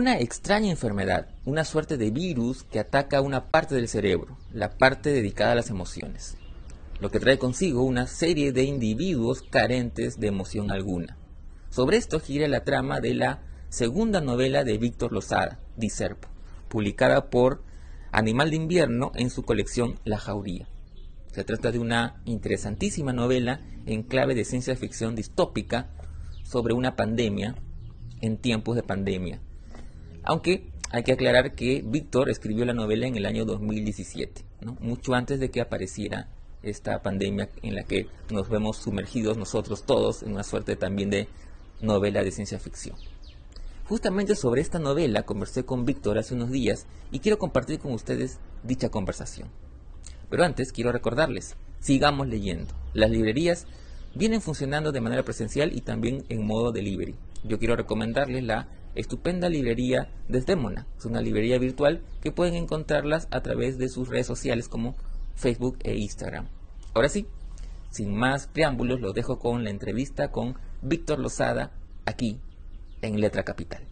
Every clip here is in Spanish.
una extraña enfermedad, una suerte de virus que ataca una parte del cerebro, la parte dedicada a las emociones, lo que trae consigo una serie de individuos carentes de emoción alguna. Sobre esto gira la trama de la segunda novela de Víctor Losada, Diserpo, publicada por Animal de Invierno en su colección La Jauría. Se trata de una interesantísima novela en clave de ciencia ficción distópica sobre una pandemia en tiempos de pandemia. Aunque hay que aclarar que Víctor escribió la novela en el año 2017, ¿no? Mucho antes de que apareciera esta pandemia en la que nos vemos sumergidos nosotros todos en una suerte también de novela de ciencia ficción. Justamente sobre esta novela conversé con Víctor hace unos días y quiero compartir con ustedes dicha conversación. Pero antes quiero recordarles, sigamos leyendo. Las librerías vienen funcionando de manera presencial y también en modo delivery. Yo quiero recomendarles la estupenda librería Desdémona. Es una librería virtual que pueden encontrarlas a través de sus redes sociales como Facebook e Instagram. Ahora sí, sin más preámbulos, los dejo con la entrevista con Víctor Losada aquí en Letra Capital.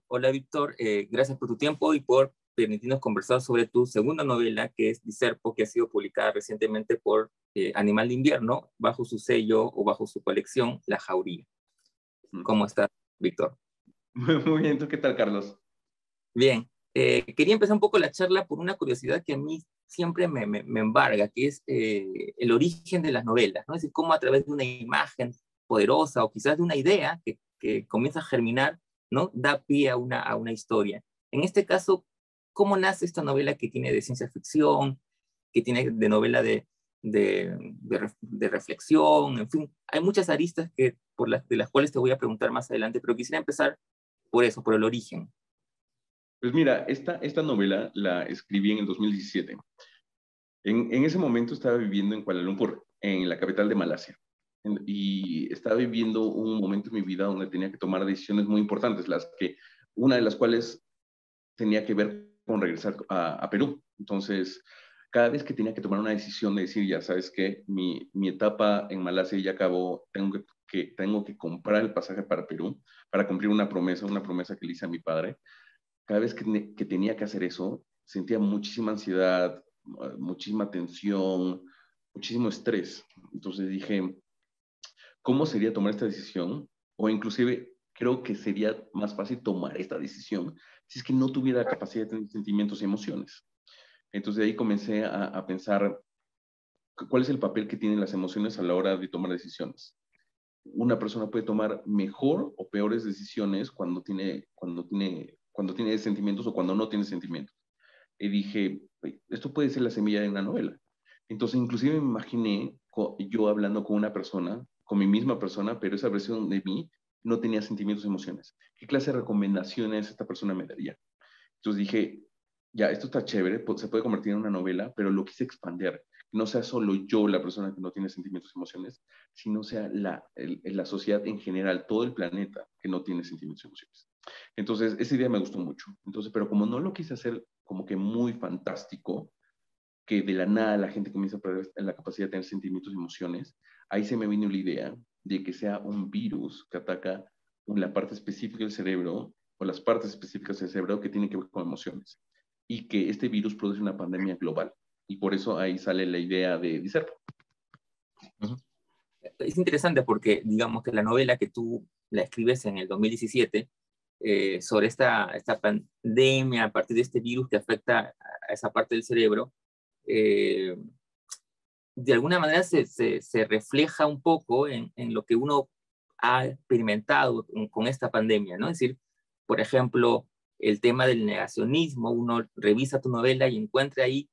Hola Víctor, gracias por tu tiempo y por permitirnos conversar sobre tu segunda novela, que es Diserpo, que ha sido publicada recientemente por Animal de Invierno, bajo su sello o bajo su colección La Jauría. ¿Cómo estás, Víctor? Muy bien, ¿tú qué tal, Carlos? Bien, quería empezar un poco la charla por una curiosidad que a mí siempre me embarga, que es el origen de las novelas, ¿no? Es decir, cómo a través de una imagen poderosa o quizás de una idea que comienza a germinar, ¿no? Da pie a una historia. En este caso, ¿cómo nace esta novela que tiene de ciencia ficción, que tiene de novela de reflexión? En fin, hay muchas aristas de las cuales te voy a preguntar más adelante, pero quisiera empezar por eso, por el origen. Pues mira, esta novela la escribí en el 2017. En ese momento estaba viviendo en Kuala Lumpur, en la capital de Malasia. Y estaba viviendo un momento en mi vida donde tenía que tomar decisiones muy importantes, una de las cuales tenía que ver con regresar a Perú. Entonces, cada vez que tenía que tomar una decisión de decir, ya sabes que mi etapa en Malasia ya acabó, tengo que comprar el pasaje para Perú para cumplir una promesa que le hice a mi padre. Cada vez que tenía que hacer eso, sentía muchísima ansiedad, muchísima tensión, muchísimo estrés. Entonces dije, ¿cómo sería tomar esta decisión? O inclusive creo que sería más fácil tomar esta decisión si es que no tuviera la capacidad de tener sentimientos y emociones. Entonces de ahí comencé a pensar cuál es el papel que tienen las emociones a la hora de tomar decisiones. Una persona puede tomar mejor o peores decisiones cuando tiene sentimientos o cuando no tiene sentimientos. Y dije, esto puede ser la semilla de una novela. Entonces, inclusive me imaginé yo hablando con una persona, con mi misma persona, pero esa versión de mí no tenía sentimientos y emociones. ¿Qué clase de recomendaciones esta persona me daría? Entonces dije, ya, esto está chévere, se puede convertir en una novela, pero lo quise expandir. No sea solo yo la persona que no tiene sentimientos y emociones, sino sea la sociedad en general, todo el planeta que no tiene sentimientos y emociones. Entonces, esa idea me gustó mucho. Entonces, pero como no lo quise hacer como que muy fantástico, que de la nada la gente comienza a perder la capacidad de tener sentimientos y emociones, ahí se me vino la idea de que sea un virus que ataca la parte específica del cerebro o las partes específicas del cerebro que tienen que ver con emociones y que este virus produce una pandemia global. Y por eso ahí sale la idea de Diserpo. Es interesante porque, digamos que la novela que tú la escribes en el 2017 sobre esta pandemia a partir de este virus que afecta a esa parte del cerebro, eh, de alguna manera se refleja un poco en lo que uno ha experimentado con esta pandemia, ¿no? Es decir, por ejemplo, el tema del negacionismo, uno revisa tu novela y encuentra ahí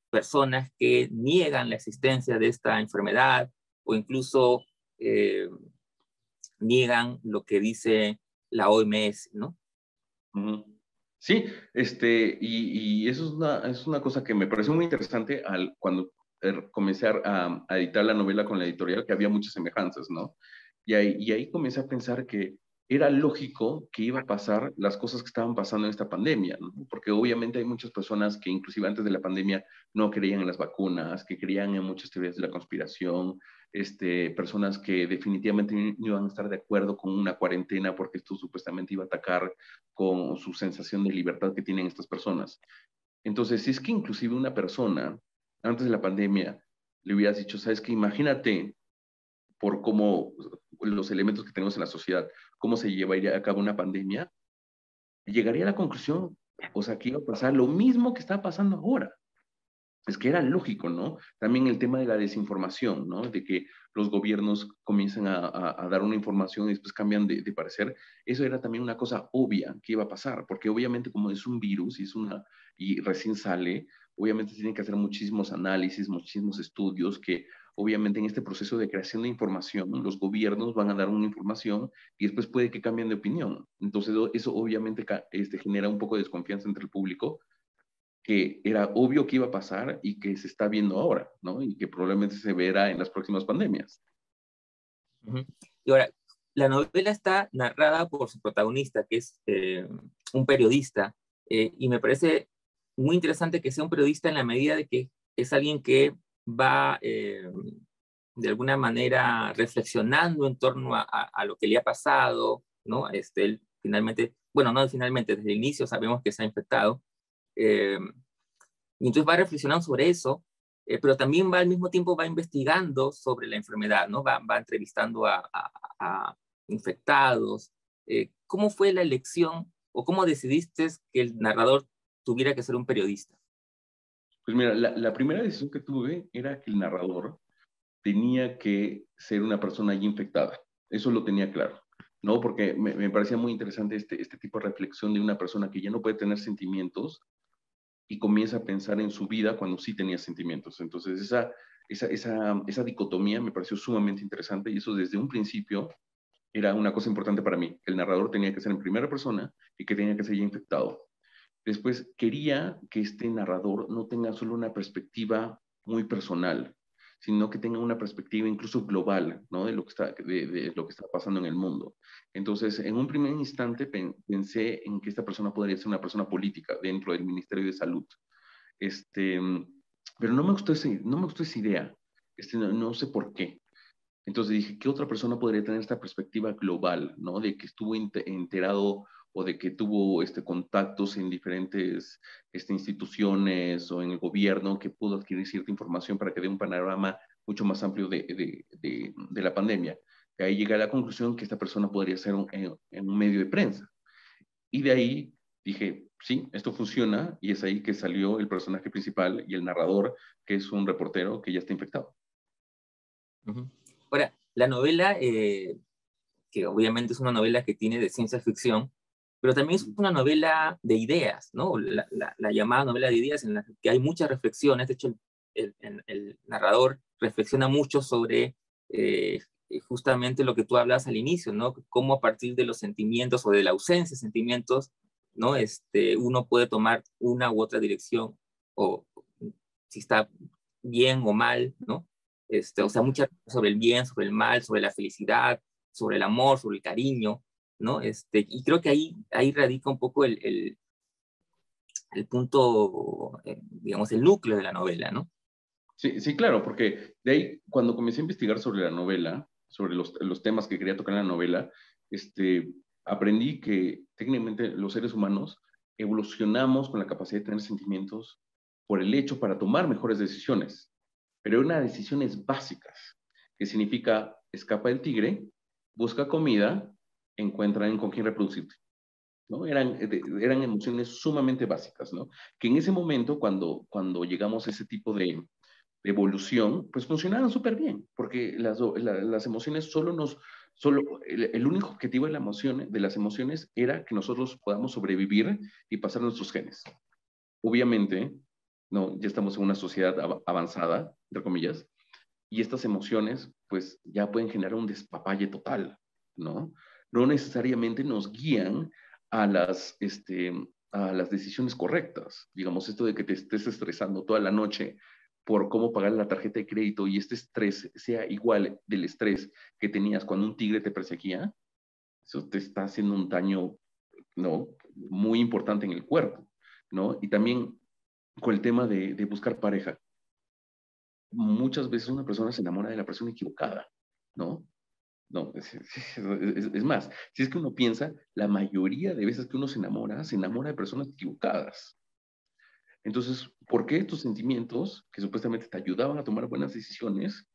personas que niegan la existencia de esta enfermedad o incluso niegan lo que dice la OMS, ¿no? Sí, y eso es una cosa que me pareció muy interesante cuando comencé a editar la novela con la editorial, que había muchas semejanzas, ¿no? Y ahí comencé a pensar que era lógico que iba a pasar las cosas que estaban pasando en esta pandemia, ¿no? Porque obviamente hay muchas personas que inclusive antes de la pandemia no creían en las vacunas, que creían en muchas teorías de la conspiración, personas que definitivamente no iban a estar de acuerdo con una cuarentena porque esto supuestamente iba a atacar con su sensación de libertad que tienen estas personas. Entonces, si es que inclusive una persona antes de la pandemia le hubieras dicho, sabes que imagínate por cómo los elementos que tenemos en la sociedad, cómo se llevaría a cabo una pandemia, llegaría a la conclusión, o sea, que iba a pasar lo mismo que está pasando ahora. Es que era lógico, ¿no? También el tema de la desinformación, ¿no? De que los gobiernos comienzan a dar una información y después cambian de parecer. Eso era también una cosa obvia que iba a pasar, porque obviamente como es un virus y recién sale, obviamente tienen que hacer muchísimos análisis, muchísimos estudios que obviamente en este proceso de creación de información, los gobiernos van a dar una información y después puede que cambien de opinión. Entonces eso obviamente genera un poco de desconfianza entre el público que era obvio que iba a pasar y que se está viendo ahora, ¿no? Y que probablemente se verá en las próximas pandemias. Ujú. Y ahora, la novela está narrada por su protagonista, que es un periodista, y me parece muy interesante que sea un periodista en la medida de que es alguien que va de alguna manera reflexionando en torno a lo que le ha pasado, ¿no? Él finalmente, bueno, no finalmente, desde el inicio sabemos que se ha infectado, eh, y entonces va reflexionando sobre eso, pero también va al mismo tiempo va investigando sobre la enfermedad, ¿no? Va entrevistando a infectados. ¿Cómo fue la elección o cómo decidiste que el narrador tuviera que ser un periodista? Pues mira, la primera decisión que tuve era que el narrador tenía que ser una persona ya infectada. Eso lo tenía claro, ¿no? Porque me parecía muy interesante este tipo de reflexión de una persona que ya no puede tener sentimientos y comienza a pensar en su vida cuando sí tenía sentimientos. Entonces, esa dicotomía me pareció sumamente interesante y eso desde un principio era una cosa importante para mí. El narrador tenía que ser en primera persona y que tenía que ser ya infectado. Después, quería que este narrador no tenga solo una perspectiva muy personal, sino que tenga una perspectiva incluso global, ¿no? De lo que está pasando en el mundo. Entonces, en un primer instante pensé en que esta persona podría ser una persona política dentro del Ministerio de Salud. Este, pero no me gustó esa idea. No sé por qué. Entonces dije, ¿qué otra persona podría tener esta perspectiva global, ¿no? De que estuvo enterado o de que tuvo contactos en diferentes instituciones o en el gobierno que pudo adquirir cierta información para que dé un panorama mucho más amplio de la pandemia. De ahí llegué a la conclusión que esta persona podría ser en un medio de prensa. Y de ahí dije, sí, esto funciona y es ahí que salió el personaje principal y el narrador, que es un reportero que ya está infectado. Ujú. Ahora, la novela, que obviamente es una novela que tiene de ciencia ficción, pero también es una novela de ideas, ¿no? La llamada novela de ideas en la que hay muchas reflexiones. De hecho, el narrador reflexiona mucho sobre justamente lo que tú hablas al inicio, ¿no? Cómo a partir de los sentimientos o de la ausencia de sentimientos, ¿no? Uno puede tomar una u otra dirección o si está bien o mal, ¿no? O sea, muchas sobre el bien, sobre el mal, sobre la felicidad, sobre el amor, sobre el cariño, ¿no? Y creo que ahí radica un poco el punto, digamos, el núcleo de la novela, ¿no? Sí, sí, claro, porque de ahí, cuando comencé a investigar sobre la novela, sobre los temas que quería tocar en la novela, aprendí que técnicamente los seres humanos evolucionamos con la capacidad de tener sentimientos por el hecho para tomar mejores decisiones, pero unas decisiones básicas, que significa escapa del tigre, busca comida, encuentra con quién reproducirte. ¿No? Eran emociones sumamente básicas, ¿no? Que en ese momento, cuando llegamos a ese tipo de evolución, pues funcionaban súper bien, porque las emociones el único objetivo de las emociones era que nosotros podamos sobrevivir y pasar nuestros genes. Obviamente, no, ya estamos en una sociedad avanzada, entre comillas, y estas emociones, pues ya pueden generar un despapalle total, ¿no? No necesariamente nos guían a a las decisiones correctas. Digamos, esto de que te estés estresando toda la noche por cómo pagar la tarjeta de crédito y este estrés sea igual del estrés que tenías cuando un tigre te perseguía, eso te está haciendo un daño, ¿no? Muy importante en el cuerpo, ¿no? Y también con el tema de buscar pareja. Muchas veces una persona se enamora de la persona equivocada, ¿no? No, es más, si es que uno piensa, la mayoría de veces que uno se enamora de personas equivocadas. Entonces, ¿por qué tus sentimientos, que supuestamente te ayudaban a tomar buenas decisiones,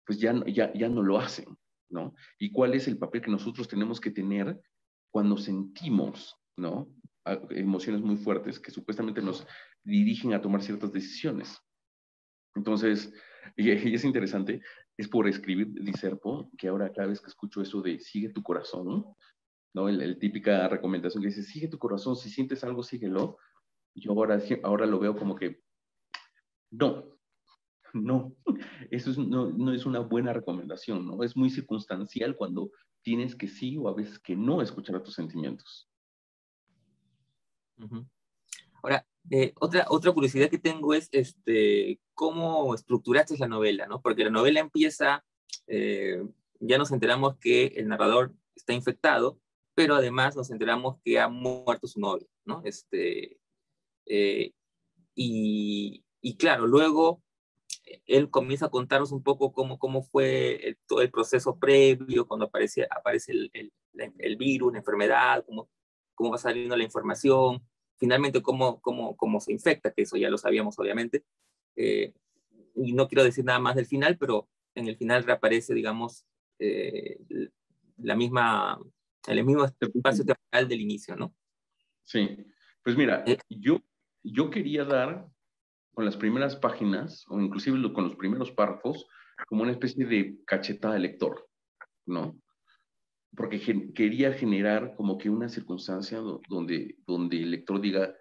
pues ya no lo hacen, ¿no? ¿Y cuál es el papel que nosotros tenemos que tener cuando sentimos, ¿no? Emociones muy fuertes que supuestamente nos dirigen a tomar ciertas decisiones? Entonces, y es interesante, es por escribir Diserpo, que ahora cada vez que escucho eso de sigue tu corazón, ¿no? El típica recomendación que dice, sigue tu corazón, si sientes algo, síguelo. Yo ahora lo veo como que, no, no, no es una buena recomendación, ¿no? Es muy circunstancial cuando tienes que sí o a veces que no escuchar a tus sentimientos. Ujú. Ahora, otra curiosidad que tengo es cómo estructuraste la novela, ¿no? Porque la novela empieza, eh, ya nos enteramos que el narrador está infectado, pero además nos enteramos que ha muerto su novio, ¿no? Eh, y claro, luego él comienza a contarnos un poco cómo fue todo el proceso previo, cuando aparece el virus, la enfermedad, cómo va saliendo la información, finalmente cómo se infecta, que eso ya lo sabíamos obviamente. Eh, y no quiero decir nada más del final, pero en el final reaparece, digamos, eh, la misma, el mismo espacio temporal del inicio, ¿no? Sí, pues mira, Eh, yo quería dar con las primeras páginas, o inclusive con los primeros párrafos, como una especie de cachetada de lector, ¿no? Porque quería generar como que una circunstancia donde el lector diga,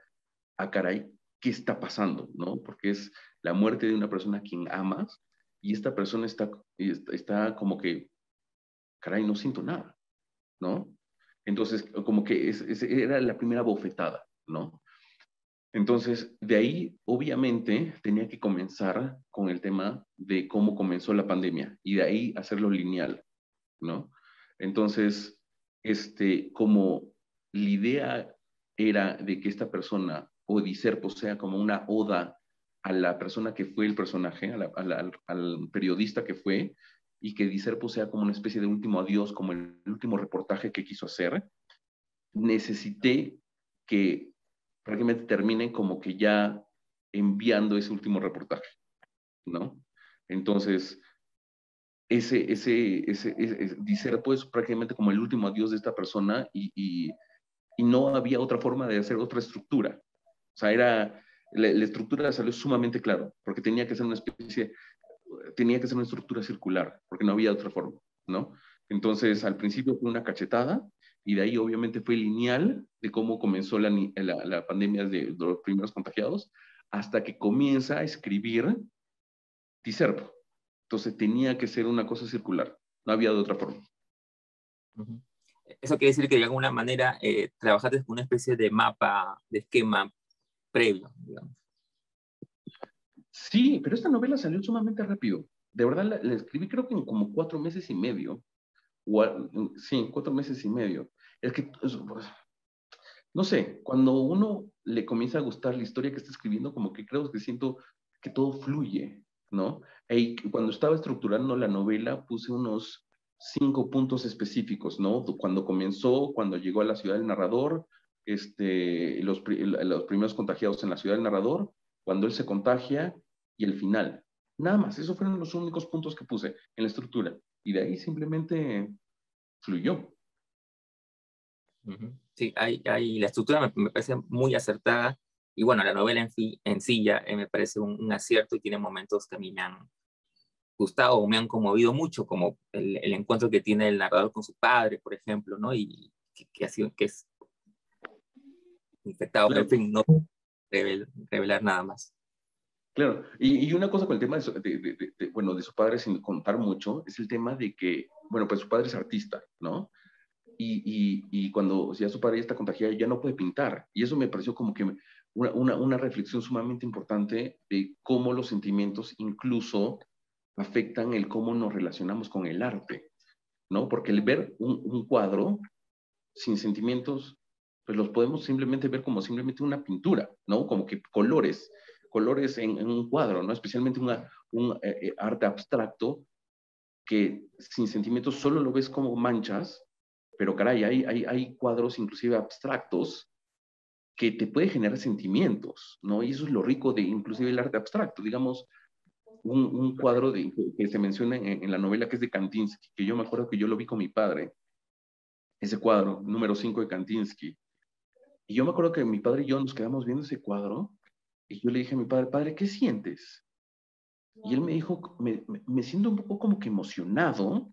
ah, caray, ¿qué está pasando? ¿No? Porque es la muerte de una persona a quien amas y esta persona está como que, caray, no siento nada, ¿no? Entonces, como que era la primera bofetada, ¿no? Entonces, de ahí, obviamente, tenía que comenzar con el tema de cómo comenzó la pandemia y de ahí hacerlo lineal, ¿no? Entonces, como la idea era de que esta persona, o Diserpo, sea como una oda a la persona que fue el personaje, al periodista que fue, y que Diserpo sea como una especie de último adiós, como el último reportaje que quiso hacer, necesité que prácticamente termine como que ya enviando ese último reportaje, ¿no? Entonces, Diserpo es prácticamente como el último adiós de esta persona y no había otra forma de hacer otra estructura. O sea, la estructura salió sumamente claro, porque tenía que ser una estructura circular, porque no había otra forma, ¿no? Entonces, al principio fue una cachetada y de ahí obviamente fue lineal de cómo comenzó la pandemia de los primeros contagiados hasta que comienza a escribir Diserpo. Entonces tenía que ser una cosa circular, no había de otra forma. Ujú. Eso quiere decir que de alguna manera trabajaste con una especie de mapa, de esquema previo, digamos. Sí, pero esta novela salió sumamente rápido. De verdad la escribí creo que en como 4 meses y medio. Sí, en 4 meses y medio. Es que, pues, no sé, cuando uno le comienza a gustar la historia que está escribiendo, como que creo que siento que todo fluye, ¿no? Y cuando estaba estructurando la novela, puse unos 5 puntos específicos, ¿no? Cuando comenzó, cuando llegó a la ciudad del narrador, los primeros contagiados en la ciudad del narrador, cuando él se contagia y el final. Nada más, esos fueron los únicos puntos que puse en la estructura. Y de ahí simplemente fluyó. Ujú. Sí, la estructura me parece muy acertada y bueno, la novela en sí ya me parece un acierto y tiene momentos que a mí me han gustado o me han conmovido mucho, como el encuentro que tiene el narrador con su padre, por ejemplo, ¿no? Y que es infectado, pero en Claro. fin, no revelar nada más. Claro, y una cosa con el tema bueno, de su padre, sin contar mucho, es el tema de que, bueno, pues su padre es artista, ¿no? Y cuando ya su padre ya está contagiado, ya no puede pintar. Y eso me pareció como que una reflexión sumamente importante de cómo los sentimientos incluso afectan el cómo nos relacionamos con el arte, ¿no? Porque el ver un cuadro sin sentimientos, pues los podemos simplemente ver como simplemente una pintura, ¿no? Como que colores en un cuadro, ¿no? Especialmente un arte abstracto que sin sentimientos solo lo ves como manchas, pero caray, hay cuadros inclusive abstractos que te puede generar sentimientos, ¿no? Y eso es lo rico de inclusive el arte abstracto, digamos, un cuadro que se menciona en la novela que es de Kandinsky, que yo me acuerdo que yo lo vi con mi padre, ese cuadro, número 5 de Kandinsky. Y yo me acuerdo que mi padre y yo nos quedamos viendo ese cuadro y yo le dije a mi padre, padre, ¿qué sientes? Y él me dijo, me siento un poco como que emocionado,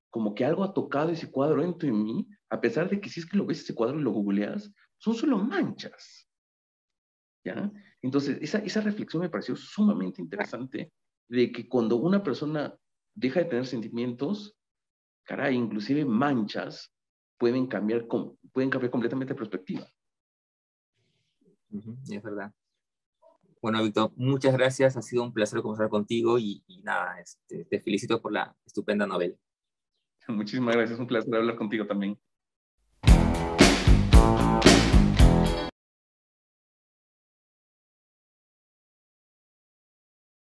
como que algo ha tocado ese cuadro dentro de mí, a pesar de que si es que lo ves ese cuadro y lo googleas, son solo manchas, ¿ya? Entonces, esa reflexión me pareció sumamente interesante de que cuando una persona deja de tener sentimientos, caray, inclusive manchas, pueden cambiar completamente de perspectiva. Es verdad. Bueno, Víctor, muchas gracias. Ha sido un placer conversar contigo y nada, te felicito por la estupenda novela. Muchísimas gracias, un placer hablar contigo también.